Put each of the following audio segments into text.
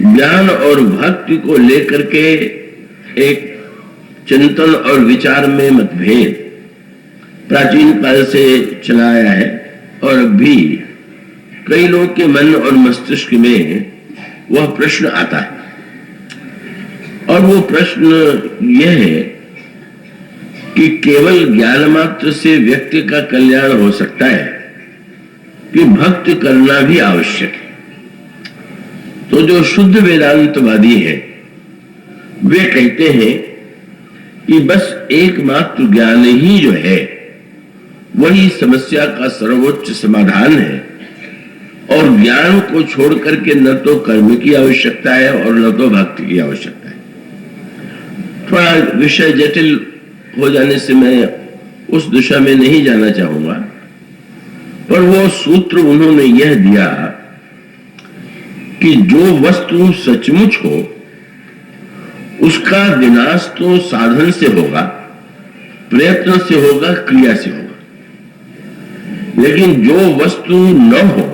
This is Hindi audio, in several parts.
ज्ञान और भक्ति को लेकर के एक चिंतन और विचार में मतभेद प्राचीन काल से चला आया है और अब भी कई लोग के मन और मस्तिष्क में वह प्रश्न आता है। और वो प्रश्न यह है कि केवल ज्ञान मात्र से व्यक्ति का कल्याण हो सकता है कि भक्ति करना भी आवश्यक है। तो जो शुद्ध वेदांतवादी है वे कहते हैं कि बस एकमात्र ज्ञान ही जो है वही समस्या का सर्वोच्च समाधान है और ज्ञान को छोड़ करके न तो कर्म की आवश्यकता है और न तो भक्ति की आवश्यकता है। थोड़ा विषय जटिल हो जाने से मैं उस दिशा में नहीं जाना चाहूंगा, पर वो सूत्र उन्होंने यह दिया कि जो वस्तु सचमुच हो उसका विनाश तो साधन से होगा, प्रयत्न से होगा, क्रिया से होगा। लेकिन जो वस्तु न हो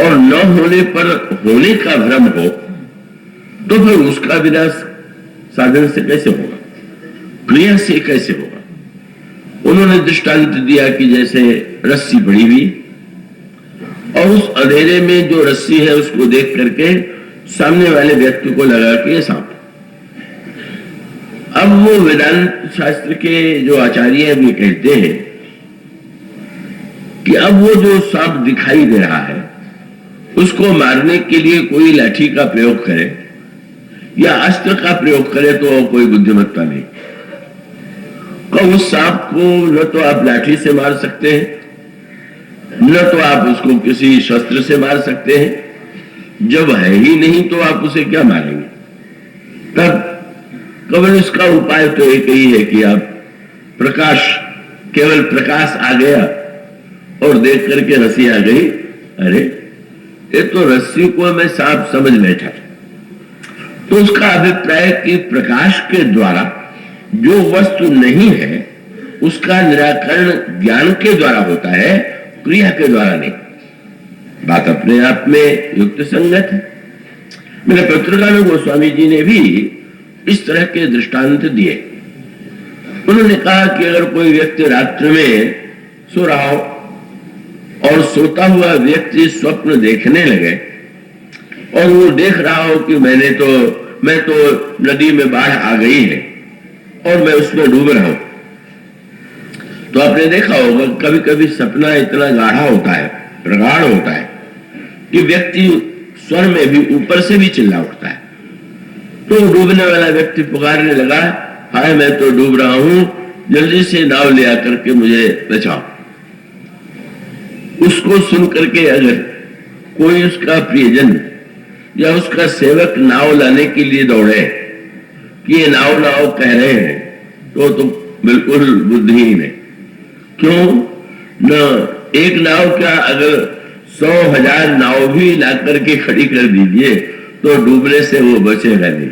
और न होने पर होने का भ्रम हो तो फिर उसका विनाश साधन से कैसे होगा, क्रिया से कैसे होगा। उन्होंने दृष्टांत दिया कि जैसे रस्सी पड़ी हुई और उस अंधेरे में जो रस्सी है उसको देख करके सामने वाले व्यक्ति को लगा कि ये सांप। अब वो वेदांत शास्त्र के जो आचार्य हैं वे कहते हैं कि अब वो जो सांप दिखाई दे रहा है उसको मारने के लिए कोई लाठी का प्रयोग करे या अस्त्र का प्रयोग करे तो कोई बुद्धिमत्ता नहीं। तो उस सांप को न तो आप लाठी से मार सकते हैं, न तो आप उसको किसी शस्त्र से मार सकते हैं। जब है ही नहीं तो आप उसे क्या मारेंगे। तब केवल इसका उपाय तो एक ही है कि आप प्रकाश, केवल प्रकाश आ गया और देख करके रस्सी आ गई, अरे ये तो रस्सी को मैं सांप समझ बैठा। तो उसका अभिप्राय कि प्रकाश के द्वारा जो वस्तु नहीं है उसका निराकरण ज्ञान के द्वारा होता है, क्रिया के द्वारा नहीं। बात अपने आप में युक्त संगत है। मेरे पत्रिका में गोस्वामी जी ने भी इस तरह के दृष्टांत दिए। उन्होंने कहा कि अगर कोई व्यक्ति रात्रि में सो रहा हो और सोता हुआ व्यक्ति स्वप्न देखने लगे और वो देख रहा हो कि मैं तो नदी में बाढ़ आ गई है और मैं उसमें डूब रहा हूं। तो आपने देखा होगा कभी कभी सपना इतना गाढ़ा होता है, प्रगाढ़ होता है कि व्यक्ति स्वर में भी ऊपर से भी चिल्ला उठता है। तो डूबने वाला व्यक्ति पुकारने लगा, हाय मैं तो डूब रहा हूं, जल्दी से नाव ले आकर के मुझे बचाओ। उसको सुन करके अगर कोई उसका प्रियजन या उसका सेवक नाव लाने के लिए दौड़े कि ये नाव नाव कह रहे हैं तो बिल्कुल बुद्धिहीन है। क्यों न एक नाव क्या, अगर 100,000 नाव भी ला करके खड़ी कर दीजिए तो डूबने से वो बचेगा नहीं।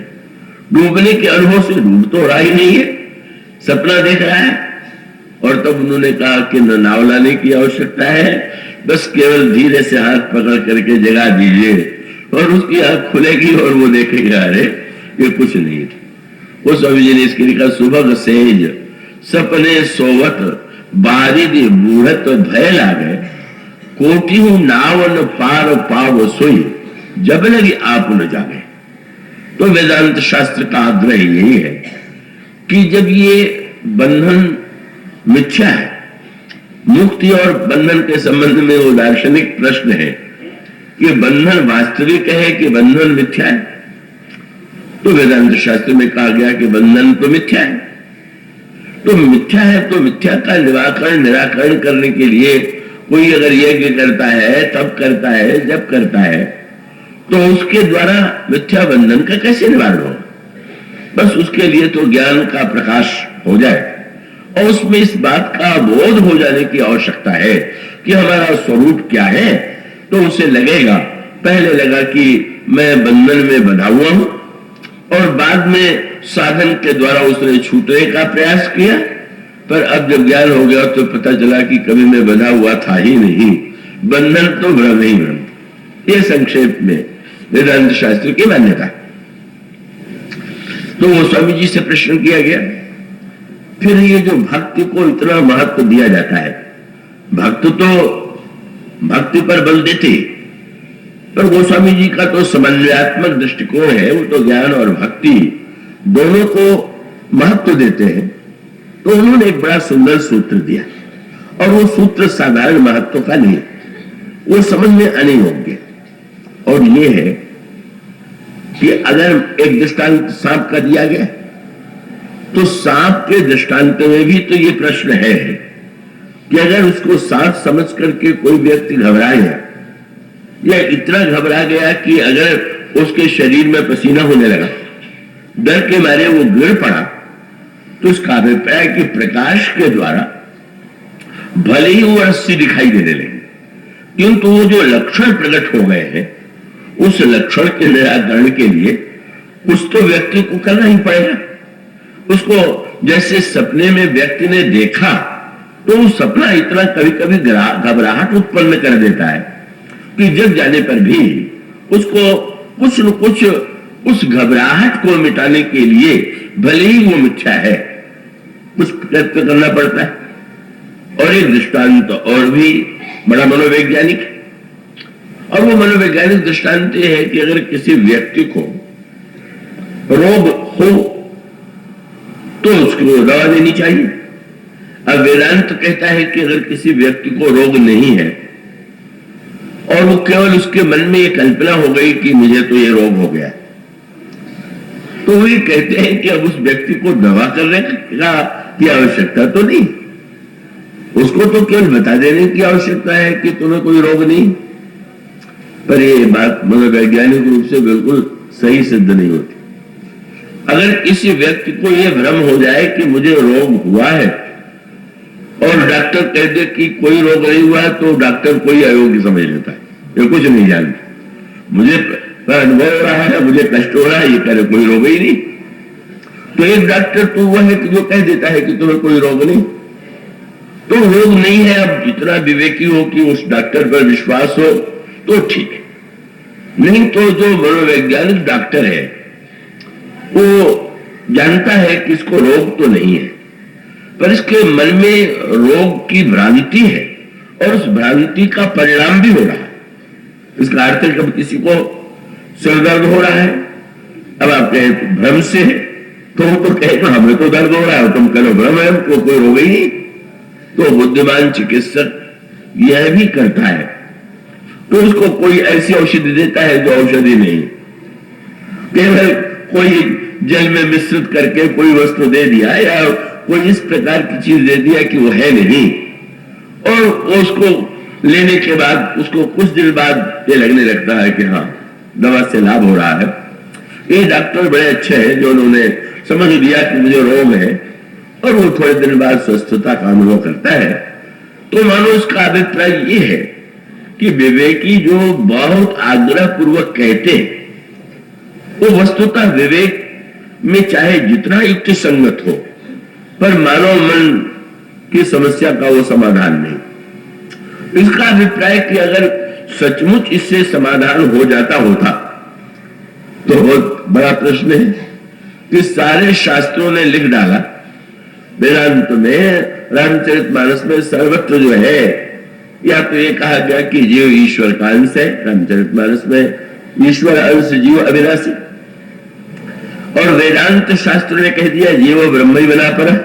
डूबने के अनुभव से डूब तो रहा ही नहीं है, सपना देख रहा है। और तब उन्होंने कहा कि न नाव लाने की आवश्यकता है, बस केवल धीरे से हाथ पकड़ करके जगा दीजिए और उसकी आंख खुलेगी और वो देखेगा अरे ये कुछ नहीं था। वो स्वामी जी ने इसके लिखा, सुबह सेज सपने सोवत बारिदी बूढ़त भय लागे, कोटि हूं नावन पार पाव सोई, जब लगी आप न जागे। तो वेदांत शास्त्र का आग्रह यही है कि जब ये बंधन मिथ्या है, मुक्ति और बंधन के संबंध में वो दार्शनिक प्रश्न है कि बंधन वास्तविक है कि बंधन मिथ्या है। तो वेदांत शास्त्र में कहा गया कि बंधन तो मिथ्या है। तो मिथ्या है तो मिथ्या का निराकरण करने के लिए कोई अगर यज्ञ करता है, तब करता है, जब करता है, तो उसके द्वारा मिथ्या बंधन का कैसे निवारण होगा। बस उसके लिए तो ज्ञान का प्रकाश हो जाए और उसमें इस बात का बोध हो जाने की आवश्यकता है कि हमारा स्वरूप क्या है। तो उसे लगेगा, पहले लगा कि मैं बंधन में बंधा हुआ हूं और बाद में साधन के द्वारा उसने छूटने का प्रयास किया, पर अब जब ज्ञान हो गया तो पता चला कि कभी मैं बंधा हुआ था ही नहीं, बंधन तो भ्रम ही भ्रम। ये संक्षेप में वेदांत शास्त्र की मान्यता। तो गोस्वामी जी से प्रश्न किया गया, फिर ये जो भक्ति को इतना महत्व दिया जाता है, भक्त तो भक्ति पर बल देते, पर गोस्वामी जी का तो समन्वयात्मक दृष्टिकोण है, वो तो ज्ञान और भक्ति दोनों को महत्व देते हैं। तो उन्होंने एक बड़ा सुंदर सूत्र दिया, और वो सूत्र साधारण महत्व का नहीं, वो समझ में आने योग्य, और ये है कि अगर एक दृष्टांत सांप का दिया गया, तो सांप के दृष्टांत में भी तो ये प्रश्न है कि अगर उसको सांप समझ करके कोई व्यक्ति घबरा गया, या इतना घबरा गया कि अगर उसके शरीर में पसीना होने लगा, डर के मारे वो गिर पड़ा, तो उसका अभिप्राय कि प्रकाश के द्वारा भले ही वो रस्सी दिखाई देने लगी, किंतु वो जो लक्षण प्रकट हो गए हैं, उस लक्षण के निराकरण के लिए कुछ तो व्यक्ति को करना ही पड़ेगा। उसको जैसे सपने में व्यक्ति ने देखा, तो वो सपना इतना कभी कभी घबराहट उत्पन्न कर देता है कि जग जाने पर भी उसको कुछ न कुछ उस घबराहट को मिटाने के लिए, भले ही वो मिथ्या है, कुछ प्रयत्न करना पड़ता है। और एक दृष्टांत और भी बड़ा मनोवैज्ञानिक है, और वो मनोवैज्ञानिक दृष्टांत है कि अगर किसी व्यक्ति को रोग हो तो उसको दवा देनी चाहिए। अब वेदांत कहता है कि अगर किसी व्यक्ति को रोग नहीं है और वो केवल उसके मन में ये कल्पना हो गई कि मुझे तो ये रोग हो गया, तो वे कहते हैं कि अब उस व्यक्ति को दवा करने की आवश्यकता तो नहीं, उसको तो केवल बता देने की आवश्यकता है कि तुम्हें कोई रोग नहीं। पर ये बात मनोवैज्ञानिक रूप से बिल्कुल सही सिद्ध नहीं होती। अगर किसी व्यक्ति को यह भ्रम हो जाए कि मुझे रोग हुआ है, और डॉक्टर कह दे कि कोई रोग नहीं हुआ, तो डॉक्टर कोई अयोग्य समझ लेता है, ये कुछ नहीं जानता, मुझे अनुभव हो रहा है, मुझे कष्ट हो रहा है, ये कह रहे कोई रोग ही नहीं। तो एक डॉक्टर तो वह है कि जो कह देता है कि तुम्हें कोई रोग नहीं, तो रोग नहीं है। अब जितना विवेकी हो कि उस डॉक्टर पर विश्वास हो तो ठीक है, नहीं तो जो मनोवैज्ञानिक डॉक्टर है वो जानता है कि इसको रोग तो नहीं है, पर इसके मन में रोग की भ्रांति है, और उस भ्रांति का परिणाम भी हो रहा है। इसका अर्थ है कब किसी को सिर दर्द हो रहा है, अब आप कहे भ्रम से है, तो वो तो कहे तो हमें तो दर्द हो रहा है, तुम कहो भ्रम है, हमको कोई रोग ही नहीं। तो बुद्धिमान चिकित्सक यह भी करता है, तो उसको कोई ऐसी औषधि देता है जो औषधि नहीं, केवल कोई जल में मिश्रित करके कोई वस्तु दे दिया, या कोई इस प्रकार की चीज दे दिया कि वो है नहीं, और उसको लेने के बाद उसको कुछ दिन बाद ये लगने लगता है कि हाँ दवा से लाभ हो रहा है। ये डॉक्टर बड़े अच्छे हैं जो उन्होंने समझ लिया कि मुझे रोग है, और वो थोड़े दिन बाद स्वस्थता का अनुभव करता है। तो मानो उसका अभिप्राय ये है कि विवेकी जो बहुत आग्रह पूर्वक कहते हैं, वो वस्तुतः विवेक में चाहे जितना युक्ति संगत हो, पर मानव मन की समस्या का वो समाधान नहीं। इसका अभिप्राय कि अगर सचमुच इससे समाधान हो जाता होता तो बहुत बड़ा प्रश्न है कि सारे शास्त्रों ने लिख डाला, वेदांत में, रामचरितमानस में, सर्वत्र जो है, या तो ये कहा गया कि जीव ईश्वर का अंश है, रामचरितमानस में ईश्वर अंश जीव अविनाशी, और वेदांत शास्त्र ने कह दिया जीव ब्रह्म ही बना पड़ा।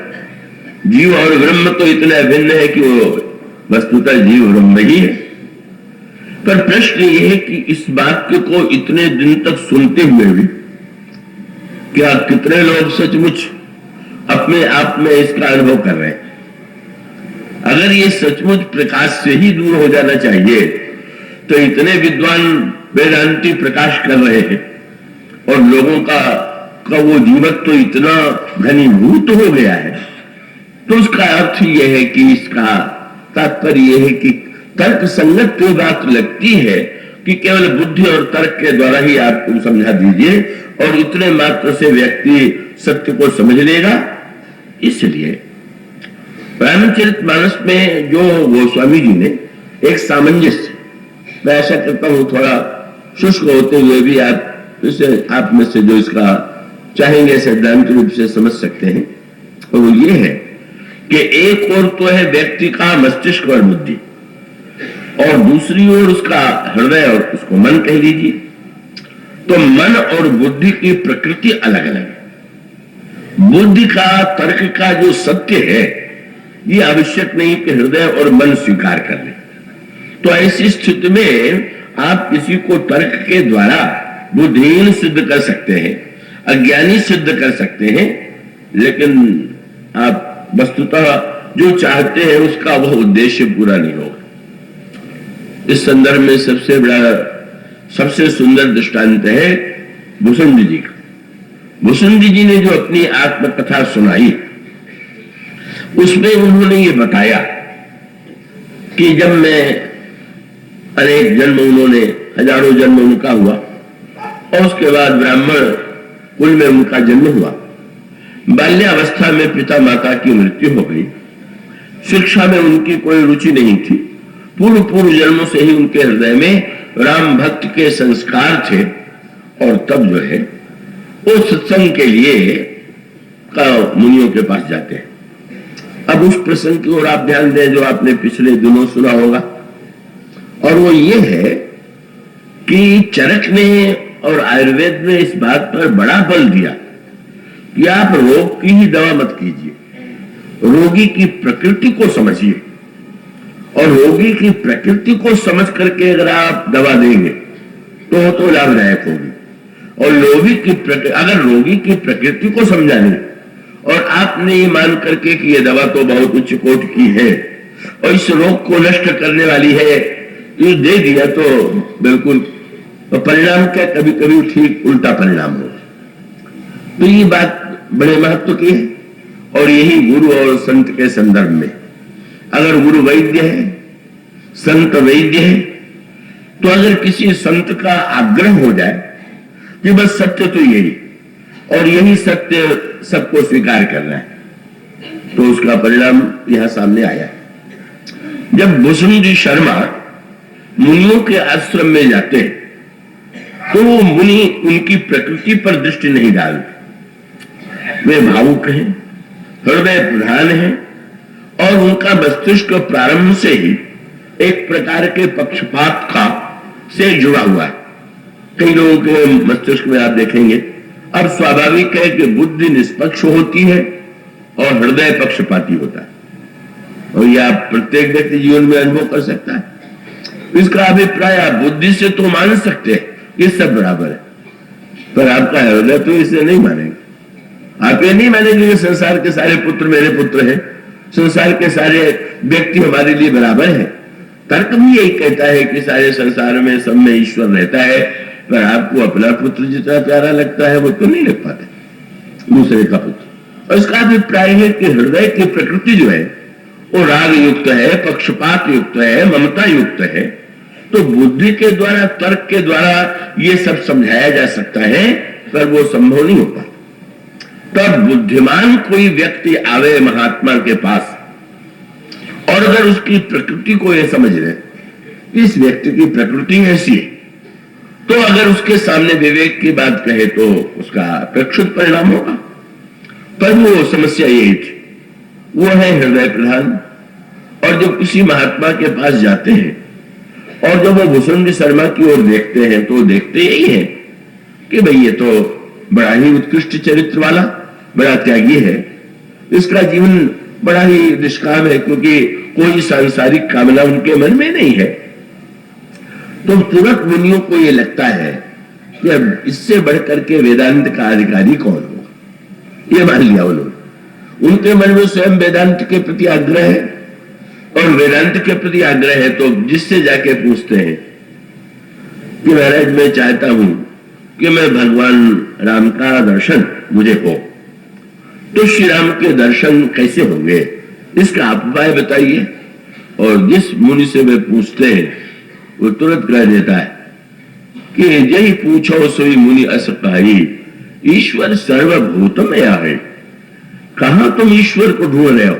जीव और ब्रह्म तो इतने अभिन्न है कि वो वस्तुतः जीव ब्रह्म ही है। पर प्रश्न ये है कि इस वाक्य को इतने दिन तक सुनते हुए भी क्या कितने लोग सचमुच अपने आप में इसका अनुभव कर रहे हैं? अगर ये सचमुच प्रकाश से ही दूर हो जाना चाहिए, तो इतने विद्वान वेदांती प्रकाश कर रहे हैं, और लोगों का वो जीवक तो इतना घनीभूत हो गया है, तो उसका अर्थ यह है कि इसका तात्पर्य यह है कि तर्क संगत तो बात लगती है कि केवल बुद्धि और तर्क के द्वारा ही आपको समझा दीजिए, और इतने मात्र से व्यक्ति सत्य को समझ लेगा। इसलिए रामचरितमानस में जो गोस्वामी जी ने एक सामंजस्य, मैं ऐसा करता हूं थोड़ा शुष्क होते हुए भी आप में से जो इसका चाहेंगे सिद्धांत रूप से समझ सकते हैं, और वो ये है कि एक ओर तो है व्यक्ति का मस्तिष्क और बुद्धि, और दूसरी ओर उसका हृदय और उसको मन कह लीजिए। तो मन और बुद्धि की प्रकृति अलग अलग है। बुद्धि का, तर्क का जो सत्य है, ये आवश्यक नहीं कि हृदय और मन स्वीकार कर ले। तो ऐसी स्थिति में आप किसी को तर्क के द्वारा बुद्धिहीन सिद्ध कर सकते हैं, अज्ञानी सिद्ध कर सकते हैं, लेकिन आप वस्तुतः जो चाहते हैं उसका वह उद्देश्य पूरा नहीं होगा। इस संदर्भ में सबसे सुंदर दृष्टांत है भुसुंडी जी का। भुसुंडी जी ने जो अपनी आत्मकथा सुनाई, उसमें उन्होंने ये बताया कि जब मैं अनेक जन्म, उन्होंने हजारों जन्म उनका हुआ, और उसके बाद ब्राह्मण कुल में उनका जन्म हुआ। बाल्यावस्था में पिता माता की मृत्यु हो गई। शिक्षा में उनकी कोई रुचि नहीं थी। पूर्व जन्मों से ही उनके हृदय में राम भक्त के संस्कार थे, और तब जो है वो सत्संग के लिए मुनियों के पास जाते हैं। अब उस प्रसंग की ओर आप ध्यान दें जो आपने पिछले दिनों सुना होगा, और वो ये है कि चरक ने और आयुर्वेद ने इस बात पर बड़ा बल दिया कि आप रोग की ही दवा मत कीजिए, रोगी की प्रकृति को समझिए, और रोगी की प्रकृति को समझ करके अगर आप दवा देंगे तो लाभदायक होगी। और अगर रोगी की प्रकृति को समझा नहीं, और आपने ये मान करके कि ये दवा तो बहुत उच्च कोटि की है और इस रोग को नष्ट करने वाली है, ये दे दिया, तो बिल्कुल तो परिणाम क्या, कभी कभी ठीक उल्टा परिणाम हो। तो ये बात बड़े महत्व की है। और यही गुरु और संत के संदर्भ में, अगर गुरु वैद्य है, संत वैद्य है, तो अगर किसी संत का आग्रह हो जाए कि बस सत्य तो यही, और यही सत्य सबको स्वीकार करना है, तो उसका परिणाम यहां सामने आया। जब भुसुंडी शर्मा मुनियों के आश्रम में जाते हैं, तो वो मुनि उनकी प्रकृति पर दृष्टि नहीं डालते। वे भावुक हैं, हृदय प्रधान हैं, और उनका मस्तिष्क प्रारंभ से ही एक प्रकार के पक्षपात का से जुड़ा हुआ है। कई लोगों के मस्तिष्क में आप देखेंगे, अब स्वाभाविक है कि बुद्धि निष्पक्ष होती है और हृदय पक्षपाती होता है, और यह आप प्रत्येक व्यक्ति जीवन में अनुभव कर सकता है। इसका अभिप्राय आप बुद्धि से तो मान सकते हैं ये सब बराबर है, पर आपका हृदय तो इसे नहीं मानेंगे। आप ये नहीं मानेंगे कि संसार के सारे पुत्र मेरे पुत्र हैं, संसार के सारे व्यक्ति हमारे लिए बराबर हैं। तर्क भी यही कहता है कि सारे संसार में सब में ईश्वर रहता है, पर आपको अपना पुत्र जितना प्यारा लगता है वो तो नहीं लग पाते दूसरे का पुत्र। और इसका अभिप्राय है कि हृदय की प्रकृति जो है वो राग युक्त है, पक्षपात युक्त है, ममता युक्त है। तो बुद्धि के द्वारा, तर्क के द्वारा ये सब समझाया जा सकता है, पर वो संभव नहीं होता। तब बुद्धिमान कोई व्यक्ति आवे महात्मा के पास, और अगर उसकी प्रकृति को यह समझ ले, इस व्यक्ति की प्रकृति ऐसी है, तो अगर उसके सामने विवेक की बात कहे तो उसका अपेक्षित परिणाम होगा। पर वो समस्या यही थी, वो है हृदय प्रधान। और जब किसी महात्मा के पास जाते हैं और जब वो भुसुंडी शर्मा की ओर देखते हैं, तो देखते यही है कि भाई ये तो बड़ा ही उत्कृष्ट चरित्र वाला, बड़ा त्यागी है, इसका जीवन बड़ा ही निष्काम है, क्योंकि कोई सांसारिक कामना उनके मन में नहीं है। तो तुरंत मुनियों को यह लगता है कि अब इससे बढ़कर के वेदांत का अधिकारी कौन होगा, ये मान लिया उन्होंने। उनके मन में स्वयं वेदांत के प्रति आग्रह है, और वेदांत के प्रति आग्रह है तो जिससे जाके पूछते हैं कि महाराज मैं चाहता हूं कि मैं भगवान राम का दर्शन मुझे हो, तो श्री राम के दर्शन कैसे होंगे, इसका आप उपाय बताइए। और जिस मुनि से वे पूछते हैं वो तुरंत कह देता है कि यही पूछो सोई मुनि अस कही, ईश्वर सर्वभूत में आहे। कहां तुम ईश्वर को ढूंढ रहे हो,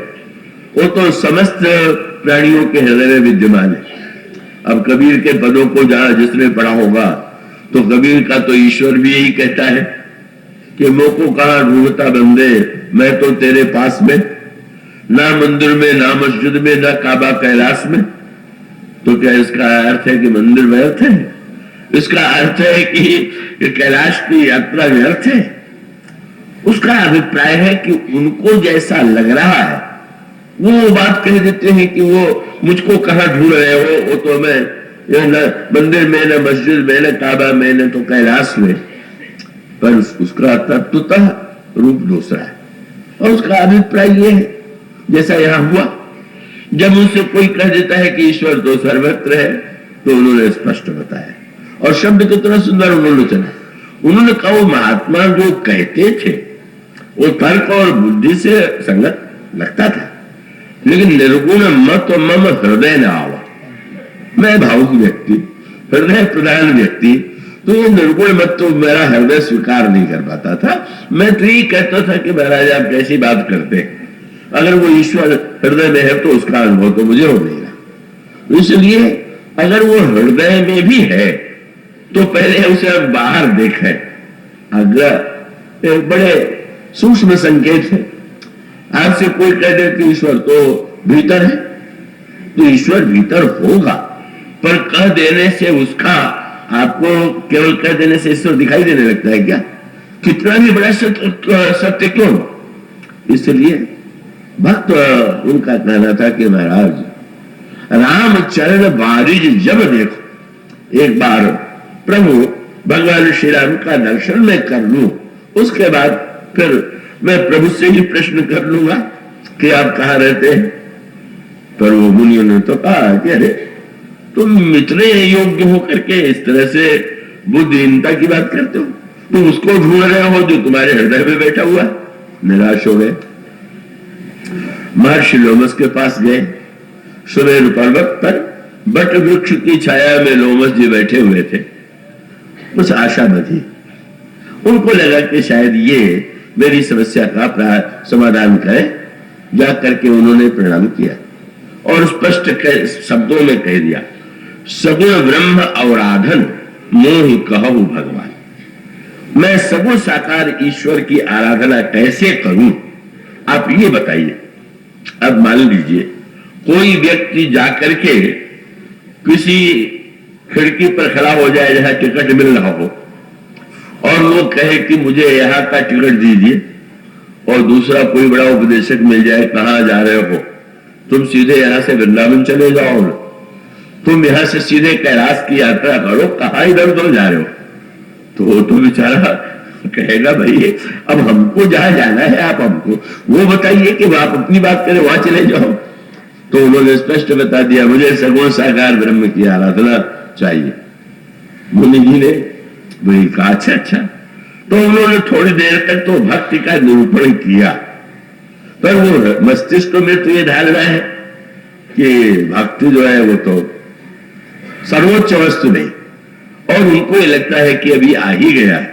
वो तो समस्त प्राणियों के हृदय में विद्यमान है। अब कबीर के पदों को जहां जिसने पढ़ा होगा तो कबीर का तो ईश्वर भी यही कहता है कि मोको कहां ढूंढता बंदे, मैं तो तेरे पास में, ना मंदिर में, ना मस्जिद में, ना काबा कैलाश में। तो क्या इसका अर्थ है कि मंदिर व्यर्थ है? इसका अर्थ है कि कैलाश की यात्रा व्यर्थ है? उसका अभिप्राय है कि उनको जैसा लग रहा है वो बात कह देते हैं कि वो मुझको कहां ढूंढ रहे हो, वो तो मैं न मंदिर में, न मस्जिद में, न काबा में, न तो कैलाश में। पर उसका तत्वतः रूप दूसरा है और उसका अभिप्राय ये है जैसा यहां हुआ। जब उनसे कोई कह देता है कि ईश्वर तो सर्वत्र है, तो उन्होंने स्पष्ट बताया और शब्द कितना सुंदर उन्होंने चला। उन्होंने कहा वो महात्मा जो कहते थे वो तर्क और बुद्धि से संगत लगता था, लेकिन निर्गुण मत मम हृदय न आवा। मैं भावुक व्यक्ति, हृदय प्रधान व्यक्ति, तो ये निर्गुण मत तो मेरा हृदय स्वीकार नहीं कर पाता था। मैं तो यही कहता था कि महाराज आप कैसी बात करते हैं, अगर वो ईश्वर हृदय में है तो उसका अनुभव तो मुझे हो नहीं रहा। इसलिए अगर वो हृदय में भी है तो पहले उसे बाहर देखें। अगर एक बड़े सूक्ष्म संकेत है, आपसे कोई कह दे कि ईश्वर तो भीतर है, तो ईश्वर भीतर होगा, पर कह देने से उसका, आपको केवल कह देने से ईश्वर दिखाई देने लगता है क्या? कितना भी बड़ा सत्य क्यों? इसलिए भक्त उनका कहना था कि महाराज राम चरण बारिज जब देखो, एक बार प्रभु भगवान श्री राम का दर्शन मैं कर लूं, उसके बाद फिर मैं प्रभु से ही प्रश्न कर लूंगा कि आप कहां रहते हैं। पर वो मुनियों ने तो कहा कि अरे तुम इतने योग्य होकर के इस तरह से बुद्धिहीनता की बात करते हो, तुम उसको ढूंढ रहे हो जो तुम्हारे हृदय में बैठा हुआ। निराश हो गए, महर्षि लोमस के पास गए। सुमेरु पर्वत पर बट वृक्ष की छाया में लोमस जी बैठे हुए थे। कुछ आशा बधी, उनको लगा कि शायद ये मेरी समस्या का समाधान करे। जा करके उन्होंने प्रणाम किया और स्पष्ट शब्दों में कह दिया, सगुण ब्रह्म अवराधन मोहि कहु भगवान। मैं सगुण साकार ईश्वर की आराधना कैसे करूं, आप ये बताइए। अब मान लीजिए कोई व्यक्ति जाकर के किसी खिड़की पर खड़ा हो जाए जहां टिकट मिल रहा हो और वो कहे कि मुझे यहां का टिकट दीजिए, और दूसरा कोई बड़ा उपदेशक मिल जाए, कहां जा रहे हो, तुम सीधे यहां से वृंदावन चले जाओ, तुम यहां से सीधे कैलाश की यात्रा करो, कहां इधर उधर जा रहे हो। तो तो बेचारा कहेगा भाई अब हमको जहां जाना है आप हमको वो बताइए कि आप अपनी बात करें, वहां चले जाओ। तो उन्होंने स्पष्ट बता दिया, मुझे सगुण साकार ब्रह्म की आराधना चाहिए। मुनि जी ने वही कहा अच्छा अच्छा। तो उन्होंने थोड़ी देर तक तो भक्ति का निरूपण किया, पर वो मस्तिष्क में तो ये धारणा है कि भक्ति जो है वो तो सर्वोच्च वस्तु नहीं, और उनको ये लगता है कि अभी आ ही गया है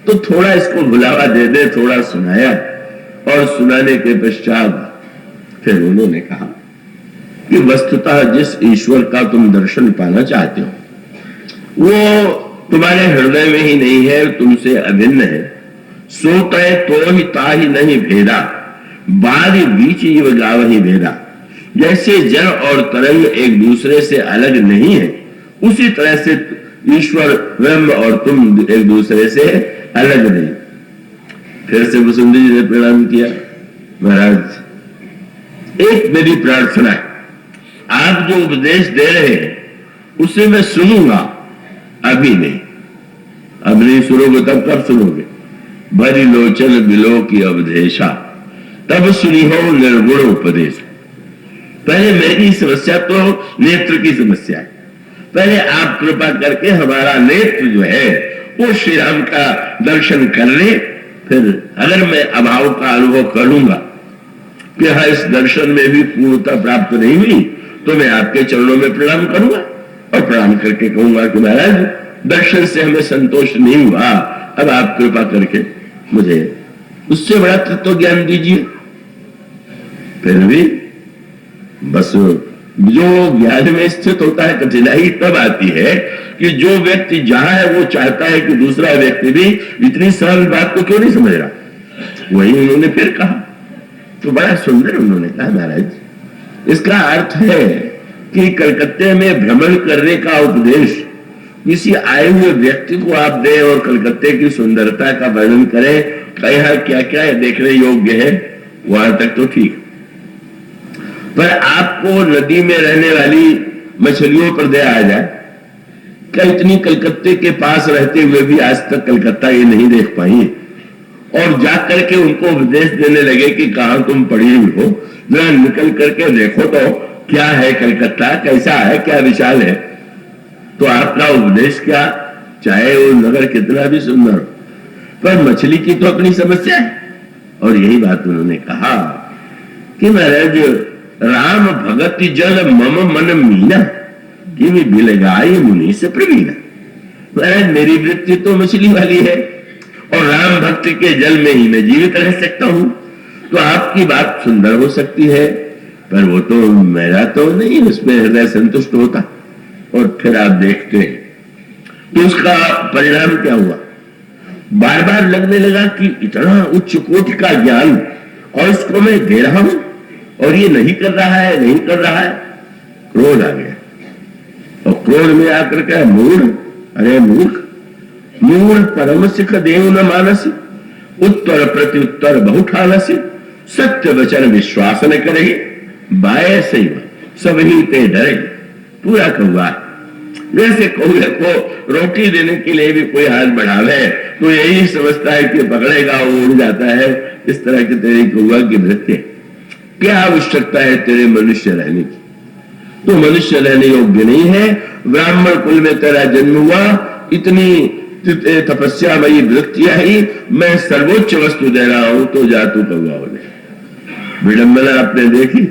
तो थोड़ा इसको भुलावा दे दे। थोड़ा सुनाया और सुनाने के पश्चात फिर उन्होंने कहा कि वस्तुतः जिस ईश्वर का तुम दर्शन पाना चाहते हो वो तुम्हारे हृदय में ही नहीं है, तुमसे अभिन्न है। सोते तो ही ताही नहीं भेदा, बारी बीच युव गाव ही भेदा। जैसे जल और तरंग एक दूसरे से अलग नहीं है, उसी तरह से ईश्वर ब्रह्म और तुम एक दूसरे से अलग नहीं। फिर से वसुंधरा जी ने प्रणाम किया, महाराज एक मेरी प्रार्थना है, आप जो उपदेश दे रहे हैं उसे मैं सुनूंगा, अभी नहीं। अब नहीं सुनोगे तब कब सुनोगे? भरी लोचन बिलो की अवधेशा, तब सुनी हो निर्गुण उपदेश। पहले मेरी समस्या तो नेत्र की समस्या है, पहले आप कृपा करके हमारा नेत्र जो है वो श्री राम का दर्शन कर ले, फिर अगर मैं अभाव का अनुभव करूंगा कि हाँ इस दर्शन में भी पूर्णता प्राप्त नहीं हुई, तो मैं आपके चरणों में प्रणाम करूंगा और प्रणाम करके कहूंगा कि महाराज दर्शन से हमें संतोष नहीं हुआ, अब आप कृपा करके मुझे उससे बड़ा तत्व ज्ञान दीजिए। फिर भी बस जो ज्ञान में स्थित होता है कठिनाई तब आती है कि जो व्यक्ति जहां है वो चाहता है कि दूसरा व्यक्ति भी इतनी सरल बात को क्यों नहीं समझ रहा। वही उन्होंने फिर कहा, तो बड़ा सुंदर उन्होंने कहा, महाराज इसका अर्थ है कि कलकत्ते में भ्रमण करने का उपदेश किसी आए हुए व्यक्ति को आप दें और कलकत्ते की सुंदरता का वर्णन करें, कहा क्या क्या देखने योग्य है, वहां तक तो ठीक, पर आपको नदी में रहने वाली मछलियों पर दया आ जाए, क्या इतनी कलकत्ते के पास रहते हुए भी आज तक कलकत्ता ये नहीं देख पाई और जाकर के उनको उपदेश देने लगे कि कहां तुम पढ़ी हुई हो, जरा निकल करके देखो तो क्या है कलकत्ता, कैसा है, क्या विशाल है। तो आपका उपदेश क्या, चाहे वो नगर कितना भी सुंदर हो, पर मछली की तो अपनी समस्या है। और यही बात उन्होंने कहा कि महाराज राम भगत जल मम मन मीना कि मैं बिलगाई मुनि से प्रवीणा। महाराज मेरी वृत्ति तो मछली वाली है और राम भक्ति के जल में ही मैं जीवित रह सकता हूं, तो आपकी बात सुंदर हो सकती है पर वो तो मेरा तो नहीं उसमें हृदय संतुष्ट होता। और फिर आप देखते हैं कि उसका परिणाम क्या हुआ, बार बार लगने लगा कि इतना उच्च कोटि का ज्ञान और इसको मैं दे रहा हूं और ये नहीं कर रहा है, नहीं कर रहा है। क्रोध आ गया और क्रोध में आकर के मूढ़, अरे मूर्ख, मूल परम सिख देव न मानसी, उत्तर प्रति उत्तर बहुठानसी, सत्य वचन विश्वास न करे, बाय से सब ही ते डरे। पूरा कौवा, जैसे कौवे को रोटी देने के लिए भी कोई हाथ बढ़ावे तो यही समझता है कि पकड़ेगा वो उड़ जाता है। इस तरह की तेरी कौवा की वृत्ति, क्या आवश्यकता है तेरे मनुष्य रहने की, तो मनुष्य रहने योग्य नहीं है। ब्राह्मण कुल में तेरा जन्म हुआ, इतनी तपस्यामयी वृत्तियां ही, मैं सर्वोच्च वस्तु दे रहा हूं तो जा तू कौवा हो जाए। विडंबना आपने देखी,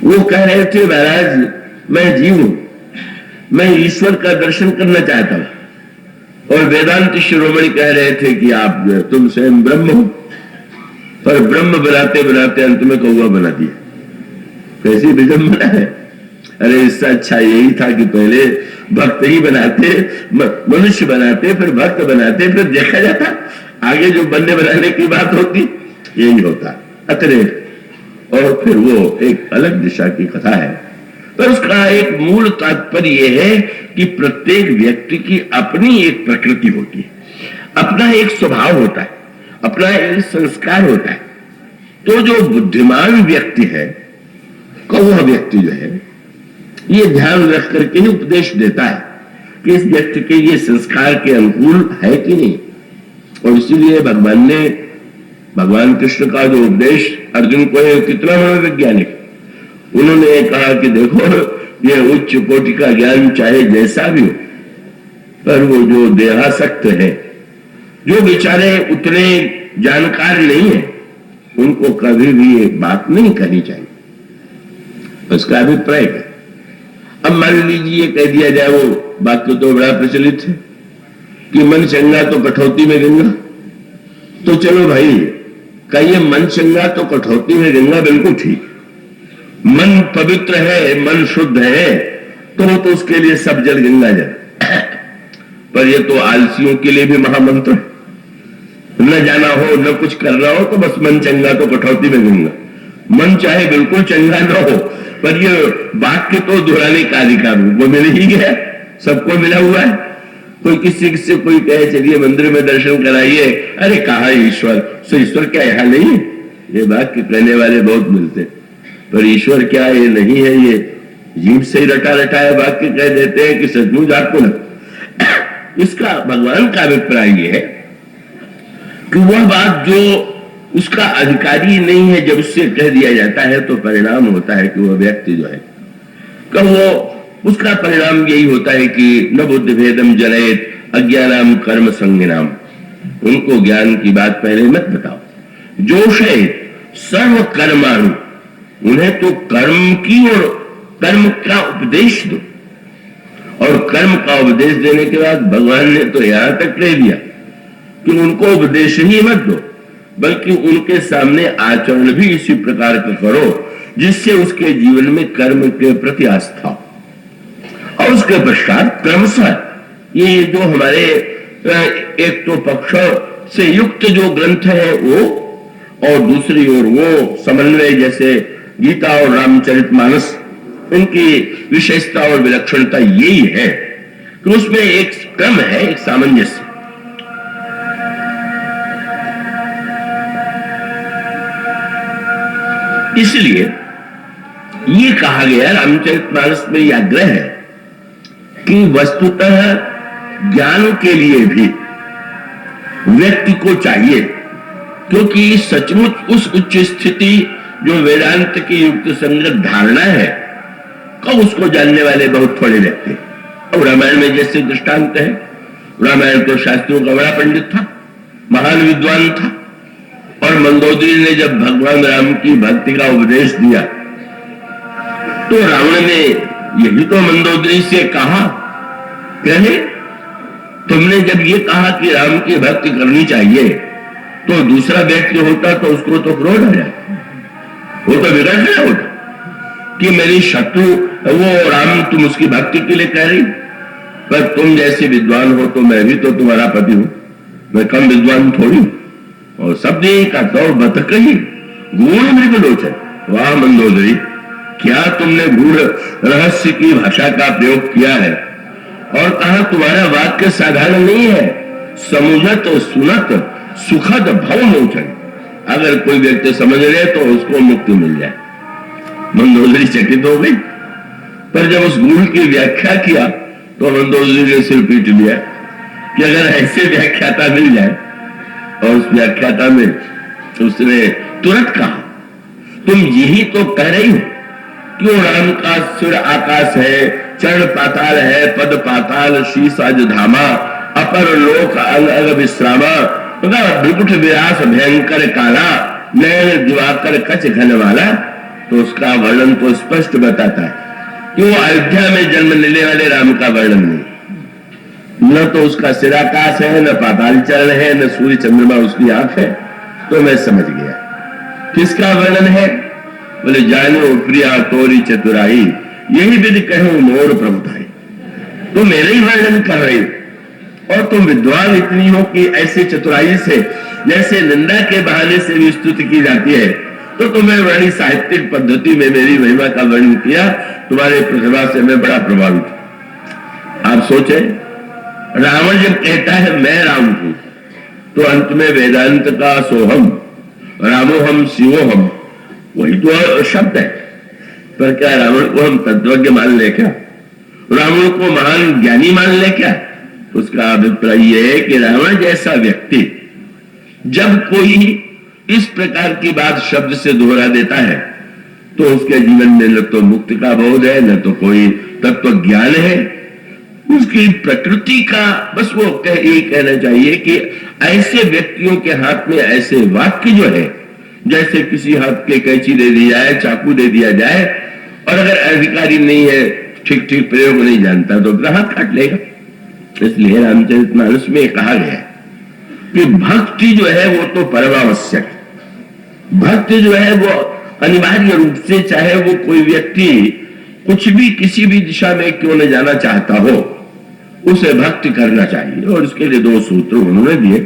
वो कह रहे थे महाराज मैं जीव हूं, मैं ईश्वर का दर्शन करना चाहता हूं, और वेदांत शिरोमणि कह रहे थे कि आप तुम स्वयं ब्रह्म हो, पर ब्रह्म बनाते बनाते अंत में कौवा बना दिया। कैसी विडंबना है। अरे इससे अच्छा यही था कि पहले भक्त ही बनाते, मनुष्य बनाते, फिर भक्त बनाते, फिर देखा जाता आगे जो बनने बनाने की बात होती यही होता अतिरेक। और फिर वो एक अलग दिशा की कथा है, पर उसका एक मूल तात्पर्य यह है कि प्रत्येक व्यक्ति की अपनी एक प्रकृति होती है, अपना एक स्वभाव होता है, अपना एक संस्कार होता है। तो जो बुद्धिमान व्यक्ति है, वह व्यक्ति जो है ये ध्यान रख करके ही उपदेश देता है कि इस व्यक्ति के ये संस्कार के अनुकूल है कि नहीं। और इसीलिए भगवान कृष्ण का जो उपदेश अर्जुन को है, कितना मनोवैज्ञानिक, उन्होंने कहा कि देखो ये उच्च कोटि का ज्ञान चाहे जैसा भी हो, पर वो जो देहासक्त है, जो बेचारे उतने जानकार नहीं है, उनको कभी भी ये बात नहीं करनी चाहिए। उसका अभिप्राय है, अब मान लीजिए कह दिया जाए, वो वाक्य तो बड़ा प्रचलित है कि मन चंगा तो कठौती में गंगा। तो चलो भाई, कहिए मन चंगा तो कठौती में गंगा, बिल्कुल ठीक। मन पवित्र है, मन शुद्ध है, तो उसके लिए सब जल गंगा जल। पर ये तो आलसियों के लिए भी महामंत्र है, न जाना हो न कुछ करना हो तो बस मन चंगा तो कठौती में गंगा। मन चाहे बिल्कुल चंगा न हो, पर ये वाक्य तो दोहराने का अधिकार वो मिल ही गया, सबको मिला हुआ है। कोई किसी से कोई कहे चलिए मंदिर में दर्शन कराइए, अरे कहा ईश्वर, सो ईश्वर क्या यहाँ नहीं है? ये वाक्य कहने वाले बहुत मिलते, पर ईश्वर क्या ये नहीं है, ये जीभ से ही रटा रटाया वाक्य कह देते हैं कि सचमुच आपको लग। इसका भगवान का अभिप्राय ये है कि वह बात जो उसका अधिकारी नहीं है, जब उससे कह दिया जाता है तो परिणाम होता है कि वह व्यक्ति जो है कब वो उसका परिणाम यही होता है कि न बुद्धि भेदम जनयत अज्ञानाम कर्म संज्ञानाम। उनको ज्ञान की बात पहले मत बताओ। जोशयत सर्व कर्माणु, उन्हें तो कर्म की और कर्म का उपदेश दो। और कर्म का उपदेश देने के बाद भगवान ने तो यहां तक कह दिया कि उनको उपदेश ही मत दो, बल्कि उनके सामने आचरण भी इसी प्रकार का करो जिससे उसके जीवन में कर्म के प्रति आस्था, और उसके पश्चात क्रमशः ये जो हमारे एक तो पक्ष से युक्त जो ग्रंथ है वो, और दूसरी ओर वो समन्वय जैसे गीता और रामचरितमानस, उनकी विशेषता और विलक्षणता यही है कि उसमें एक क्रम है, एक सामंजस्य। इसलिए ये कहा गया रामचरितमानस में यह आग्रह है कि वस्तुतः ज्ञान के लिए भी व्यक्ति को चाहिए, क्योंकि सचमुच उस उच्च स्थिति जो वेदांत की युक्त संगत धारणा है, कब उसको जानने वाले बहुत थोड़े व्यक्ति। अब रामायण में जैसे दृष्टांत है, रामायण तो शास्त्रों का बड़ा पंडित था, महान विद्वान था, और मंदोदरी ने जब भगवान राम की भक्ति का उपदेश दिया तो रावण ने यही तो मंदोदरी से कहा, कहे तुमने जब ये कहा कि राम की भक्ति करनी चाहिए, तो दूसरा व्यक्ति होता तो उसको तो क्रोध आ जाए, वो तो बिगड़ गया होता कि मेरी शत्रु वो राम तुम उसकी भक्ति के लिए कह रही, पर तुम जैसे विद्वान हो तो मैं भी तो तुम्हारा पति हूं, मैं कम विद्वान थोड़ी हूं। और शब्द का तो बत कही गूढ़ मृगलोचन, वाह मंदोदरी, क्या तुमने गूढ़ रहस्य की भाषा का प्रयोग किया है, और कहा तुम्हारा वाक्य साधारण नहीं है, समुझत सुनत सुखद भव मोचन, अगर कोई व्यक्ति समझ ले तो उसको मुक्ति मिल जाए। मंदोदरी चकित हो गई, पर जब उस गूढ़ की व्याख्या किया तो मंदोदरी ने सिर पीट लिया कि अगर ऐसे व्याख्याता मिल जाए, और उस व्याख्याता में उसने तुरंत कहा तुम यही तो कह रही हो क्यों राम का सिर आकाश है, चरण पाताल है, पद पाताल शीश अज धामा, अपर लोक अंग अंग विश्रामा, भ्रिकुट विरास भयंकर काला, नयन दिवाकर कच घन वाला। तो उसका वर्णन तो स्पष्ट बताता है कि वो अयोध्या में जन्म लेने वाले राम का वर्णन नहीं, न तो उसका सिर आकाश है, न पाताल चरण है, न सूर्य चंद्रमा उसकी आंख है। तो मैं समझ गया किसका वर्णन है, बोले जानो प्रिया तोरी चतुराई, यही विधि कहूं मोर प्रभुताई। तो मेरे ही वर्णन कर रही हो, और तुम विद्वान इतनी हो कि ऐसे चतुराई से जैसे निंदा के बहाने से भी स्तुति की जाती है, तो तुम्हें बड़ी साहित्यिक पद्धति में मेरी महिमा का वर्णन किया, तुम्हारे प्रतिभा से मैं बड़ा प्रभावित। आप सोचे रावण जब कहता है मैं राम हूं, तो अंत में वेदांत का सोहम रामोहम शिवोहम वही तो शब्द है, पर क्या रावण को हम तत्वज्ञ मान ले क्या, रावण को महान ज्ञानी मान ले क्या? उसका अभिप्राय यह है कि रावण जैसा व्यक्ति जब कोई इस प्रकार की बात शब्द से दोहरा देता है तो उसके जीवन में न तो मुक्ति का बोध है, न तो कोई तत्व ज्ञान है। उसकी प्रकृति का बस वो ये कहना चाहिए कि ऐसे व्यक्तियों के हाथ में ऐसे वाक्य जो है, जैसे किसी हाथ के कैंची दे दी जाए, चाकू दे दिया जाए, और अगर अधिकारी नहीं है, ठीक ठीक प्रयोग नहीं जानता, तो अपना हाथ काट लेगा। इसलिए रामचरितमानस में कहा गया है कि भक्ति जो है वो तो परमावश्यक, भक्ति जो है वो अनिवार्य रूप से, चाहे वो कोई व्यक्ति कुछ भी किसी भी दिशा में क्यों न जाना चाहता हो, उसे भक्ति करना चाहिए। और उसके लिए 2 सूत्र उन्होंने दिए,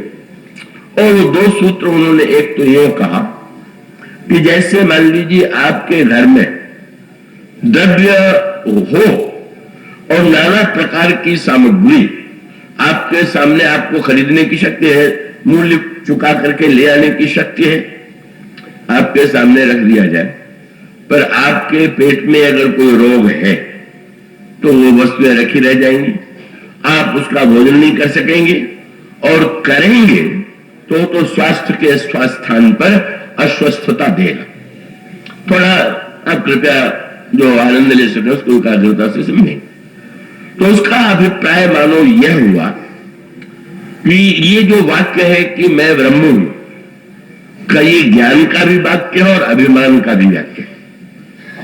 और वो 2 सूत्र उन्होंने एक तो ये कहा कि जैसे मान लीजिए आपके घर में द्रव्य हो और नाना प्रकार की सामग्री आपके सामने, आपको खरीदने की शक्ति है, मूल्य चुका करके ले आने की शक्ति है, आपके सामने रख दिया जाए, पर आपके पेट में अगर कोई रोग है तो वो वस्तुएं रखी रह जाएंगी, आप उसका भोजन नहीं कर सकेंगे, और करेंगे तो स्वास्थ्य के स्वास्थ्य पर अस्वस्थता देगा। थोड़ा आप कृपया जो आनंद ले सके उसको एकाग्रता से समझें। तो उसका अभिप्राय मानो यह हुआ कि ये जो वाक्य है कि मैं ब्रह्म हूं, का ये ज्ञान का भी वाक्य है और अभिमान का भी वाक्य है,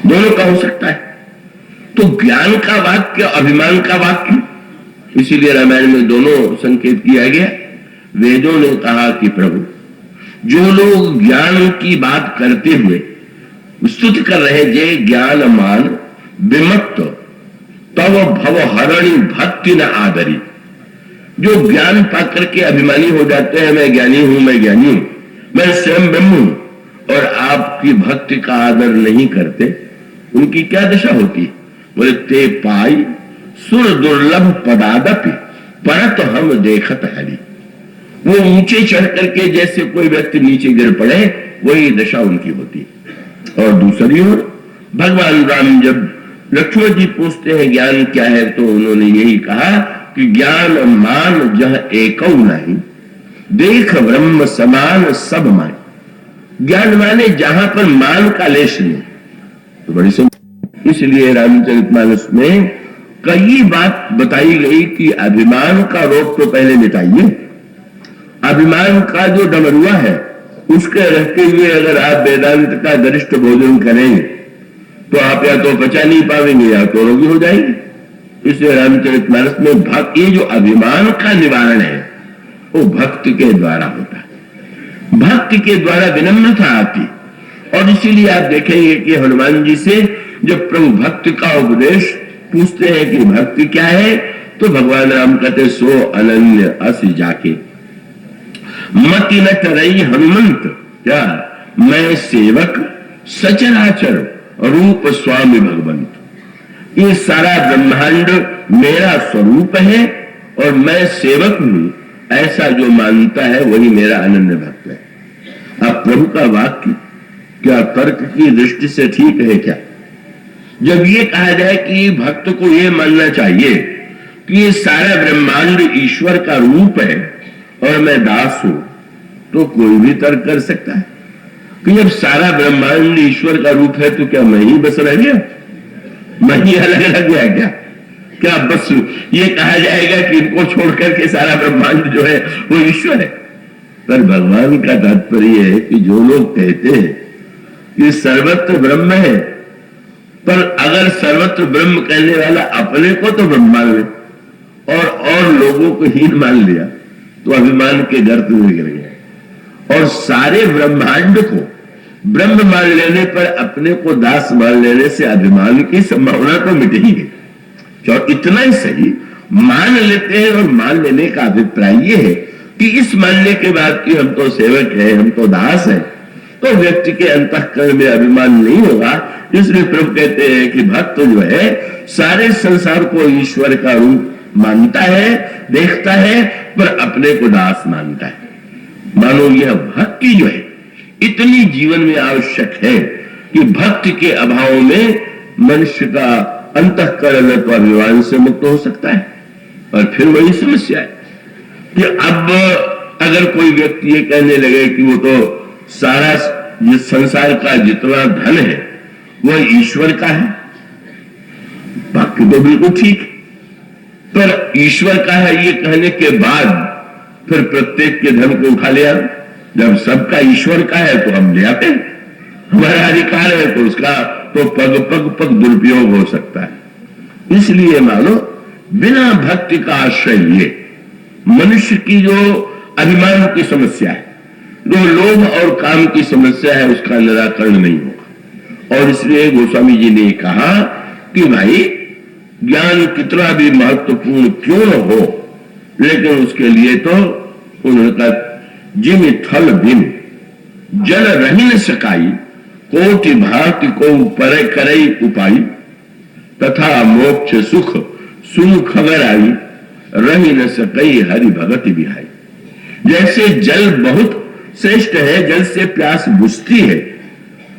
दोनों का हो सकता है। तो ज्ञान का वाक्य, अभिमान का वाक्य, इसीलिए रामायण में दोनों संकेत किया गया। वेदों ने कहा कि प्रभु, जो लोग ज्ञान की बात करते हुए स्तुति कर रहे जे ज्ञान मान विमत्त तव भव हरणी भक्ति न आदरी। जो ज्ञान पाकर के अभिमानी हो जाते हैं, मैं ज्ञानी हूं, मैं ज्ञानी हूं, मैं स्वयं ब्रह्म हूं, और आपकी भक्ति का आदर नहीं करते, उनकी क्या दशा होती? बोले ते पाई सुर दुर्लभ पदादपि परत हम देखत हरी। वो ऊंचे चढ़ करके जैसे कोई व्यक्ति नीचे गिर पड़े, वही दशा उनकी होती। और दूसरी ओर भगवान राम जब लक्ष्मण जी पूछते हैं ज्ञान क्या है, तो उन्होंने यही कहा कि ज्ञान मान जह एकौ नहीं, देख ब्रह्म समान सब मान। ज्ञान माने जहां पर मान का लेश नहीं। तो बड़ी सुंदर, इसलिए रामचरितमानस में कई बात बताई गई कि अभिमान का रोग तो पहले मिटाइए। अभिमान का जो डमरुआ है, उसके रहते हुए अगर आप वेदांत का गरिष्ठ भोजन करेंगे तो आप या तो पचा नहीं पाएंगे या तो रोगी हो जाएंगे। इसलिए रामचरितमानस में भक्त, ये जो अभिमान का निवारण है वो भक्ति के द्वारा होता है, भक्ति के द्वारा विनम्रता आती। और इसीलिए आप देखेंगे कि हनुमान जी से जब प्रभु भक्ति का उपदेश पूछते हैं कि भक्ति क्या है, तो भगवान राम कहते सो अनन्य अस जाके मति न टरई हनुमंत, क्या मैं सेवक सचराचर रूप स्वामी भगवंत। ये सारा ब्रह्मांड मेरा स्वरूप है और मैं सेवक हूं, ऐसा जो मानता है वही मेरा अनन्य भक्त है। अब प्रभु का वाक्य क्या तर्क की दृष्टि से ठीक है क्या? जब ये कहा जाए कि भक्त को ये मानना चाहिए कि ये सारा ब्रह्मांड ईश्वर का रूप है और मैं दास हूं, तो कोई भी तर्क कर सकता है कि जब सारा ब्रह्मांड ईश्वर का रूप है तो क्या मैं ही बस रह गया, मैं ही अलग रह गया क्या? क्या बस ये कहा जाएगा कि इनको छोड़कर के सारा ब्रह्मांड जो है वो ईश्वर है? पर भगवान का तात्पर्य है कि जो लोग कहते हैं कि सर्वत्र ब्रह्म है, पर अगर सर्वत्र ब्रह्म कहने वाला अपने को तो ब्रह्म मान ले और लोगों को हीन मान लिया, तो अभिमान के गर्त में गिर गया। और सारे ब्रह्मांड को ब्रह्म मान लेने पर अपने को दास मान लेने से अभिमान की संभावना तो मिट ही गई। और इतना ही सही मान लेते हैं, और मान लेने का अभिप्राय ये है कि इस मानने के बाद कि हम तो सेवक है, हम तो दास है, तो व्यक्ति के अंतःकरण में अभिमान नहीं होगा। इसलिए प्रभु कहते हैं कि भक्त जो है सारे संसार को ईश्वर का रूप मानता है, देखता है, पर अपने को दास मानता है। मानो यह भक्ति जो है इतनी जीवन में आवश्यक है कि भक्ति के अभाव में मनुष्य का अंतःकरण तो अभिमान से मुक्त हो सकता है। और फिर वही समस्या है कि अब अगर कोई व्यक्ति ये कहने लगे कि वो तो सारा इस संसार का जितना धन है वह ईश्वर का है, बाकी तो बिल्कुल ठीक, पर ईश्वर का है ये कहने के बाद फिर प्रत्येक के धन को उठा लिया। जब सबका ईश्वर का है तो हम ले आते, हमारा अधिकार है, तो उसका तो पग पग पग दुरुपयोग हो सकता है। इसलिए मानो बिना भक्ति का आश्रय लिए मनुष्य की जो अभिमान की समस्या है, जो लोभ और काम की समस्या है, उसका निराकरण नहीं होगा। और इसलिए गोस्वामी जी ने कहा कि भाई ज्ञान कितना भी महत्वपूर्ण क्यों न हो, लेकिन उसके लिए तो उन्होंने कहा जिम थल बिन जल रही न सकाई, कोटि भांति को पर करई उपाई, तथा मोक्ष सुख सुन खबर आई, रही न सकई हरि भगति बिहाई। जैसे जल बहुत श्रेष्ठ है, जल से प्यास बुझती है,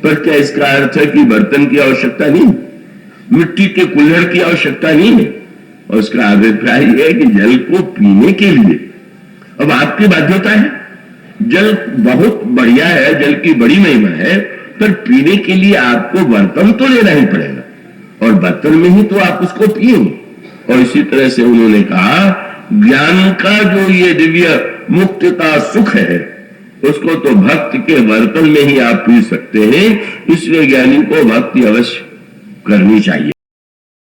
पर क्या इसका अर्थ है कि बर्तन की आवश्यकता नहीं, मिट्टी के कुल्हड़ की आवश्यकता नहीं है? और उसका अभिप्राय है कि जल को पीने के लिए अब आपकी बाध्यता है। जल बहुत बढ़िया है, जल की बड़ी महिमा है, पर पीने के लिए आपको बर्तन तो लेना ही पड़ेगा, और बर्तन में ही तो आप उसको पिएंगे। और इसी तरह से उन्होंने कहा ज्ञान का जो ये दिव्य मुक्ति का सुख है, उसको तो भक्ति के बर्तन में ही आप पी सकते हैं। इसलिए ज्ञानी को भक्ति अवश्य करनी चाहिए।